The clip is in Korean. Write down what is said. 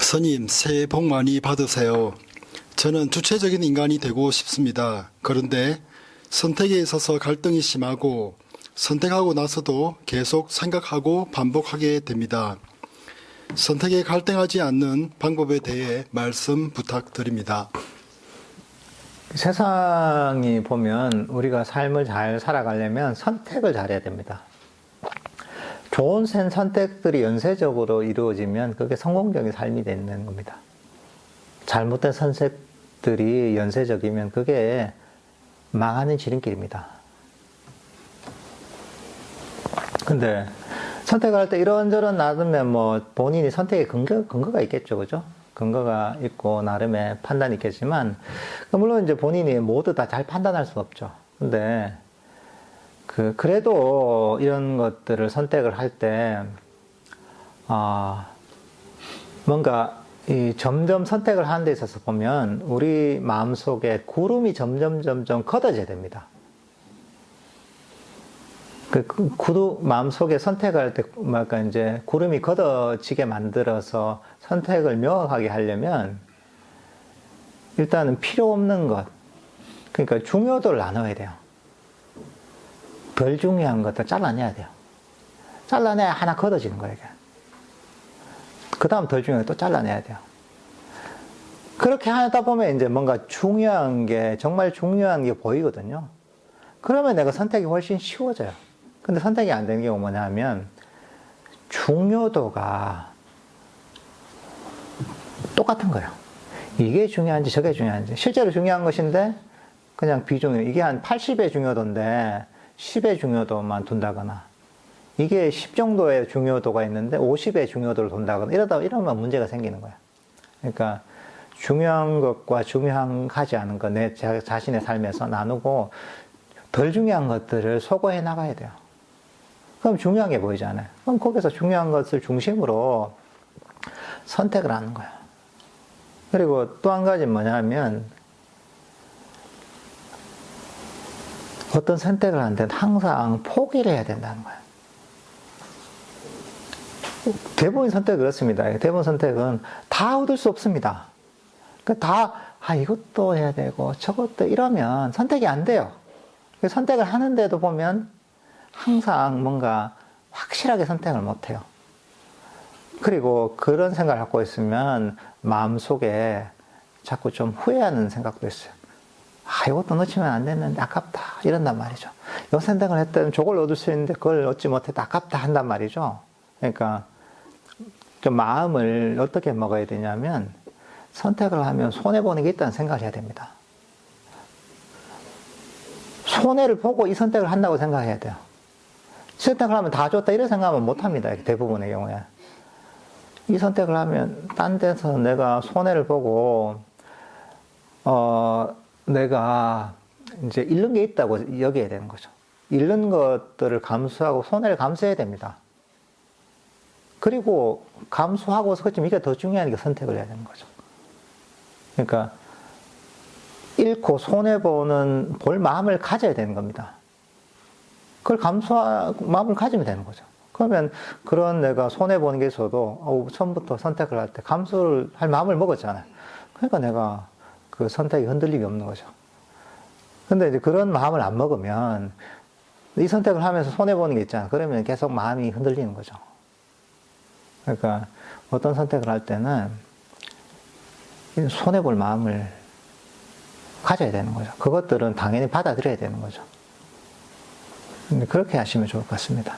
스님, 새해 복 많이 받으세요. 저는 주체적인 인간이 되고 싶습니다. 그런데 선택에 있어서 갈등이 심하고 선택하고 나서도 계속 생각하고 반복하게 됩니다. 선택에 갈등하지 않는 방법에 대해 말씀 부탁드립니다. 세상이 보면 우리가 삶을 잘 살아가려면 선택을 잘해야 됩니다. 좋은 선택들이 연쇄적으로 이루어지면 그게 성공적인 삶이 되는 겁니다. 잘못된 선택들이 연쇄적이면 그게 망하는 지름길입니다. 근데 선택할 때 이런저런 나름의 본인이 선택의 근거가 있겠죠, 그죠? 근거가 있고 나름의 판단이 있겠지만, 물론 이제 본인이 모두 다 잘 판단할 수는 없죠. 근데 그래도 이런 것들을 선택을 할 때, 뭔가 점점 선택을 하는 데 있어서 보면 우리 마음속에 구름이 점점 걷어져야 됩니다. 마음속에 선택할 때, 이제 구름이 걷어지게 만들어서 선택을 명확하게 하려면 일단은 필요 없는 것, 그러니까 중요도를 나눠야 돼요. 덜 중요한 것들 잘라내야 돼요. 잘라내야 하나 걷어지는 거예요. 그 다음 덜 중요한 거 또 잘라내야 돼요. 그렇게 하다 보면 이제 뭔가 중요한 게, 정말 중요한 게 보이거든요. 그러면 내가 선택이 훨씬 쉬워져요. 근데 선택이 안 되는 경우가 뭐냐 하면, 중요도가 똑같은 거예요. 이게 중요한지 저게 중요한지. 실제로 중요한 것인데, 그냥 비중이, 이게 한 80의 중요도인데, 10의 중요도만 둔다거나, 이게 10 정도의 중요도가 있는데 50의 중요도를 둔다거나 이러면 문제가 생기는 거야. 그러니까 중요한 것과 중요하지 않은 것, 내 자신의 삶에서 나누고 덜 중요한 것들을 소거해 나가야 돼요. 그럼 중요한 게 보이잖아요. 그럼 거기서 중요한 것을 중심으로 선택을 하는 거야. 그리고 또 한 가지 뭐냐면, 어떤 선택을 하는 데는 항상 포기를 해야 된다는 거예요. 대부분 선택은 그렇습니다. 대부분 선택은 다 얻을 수 없습니다. 이것도 해야 되고 저것도 이러면 선택이 안 돼요. 선택을 하는데도 보면 항상 뭔가 확실하게 선택을 못 해요. 그리고 그런 생각을 갖고 있으면 마음속에 자꾸 좀 후회하는 생각도 있어요. 이것도 놓치면 안 됐는데 아깝다 이런단 말이죠. 이 선택을 했더니 저걸 얻을 수 있는데 그걸 얻지 못했다 아깝다 한단 말이죠. 그러니까 좀 마음을 어떻게 먹어야 되냐면, 선택을 하면 손해보는 게 있다는 생각을 해야 됩니다. 손해를 보고 이 선택을 한다고 생각해야 돼요. 선택을 하면 다 좋다 이런 생각하면 못합니다. 대부분의 경우에. 이 선택을 하면 딴 데서 내가 손해를 보고 내가 이제 잃는 게 있다고 여겨야 되는 거죠. 잃는 것들을 감수하고 손해를 감수해야 됩니다. 그리고 감수하고서 그렇지만 이게 더 중요한 게 선택을 해야 되는 거죠. 그러니까 잃고 손해보는 볼 마음을 가져야 되는 겁니다. 그걸 마음을 가지면 되는 거죠. 그러면 그런 내가 손해보는 게 있어도 처음부터 선택을 할 때 감수를 할 마음을 먹었잖아요. 그러니까 내가 그 선택이 흔들림이 없는 거죠. 근데 이제 그런 마음을 안 먹으면 이 선택을 하면서 손해보는 게 있잖아요. 그러면 계속 마음이 흔들리는 거죠. 그러니까 어떤 선택을 할 때는 손해볼 마음을 가져야 되는 거죠. 그것들은 당연히 받아들여야 되는 거죠. 그렇게 하시면 좋을 것 같습니다.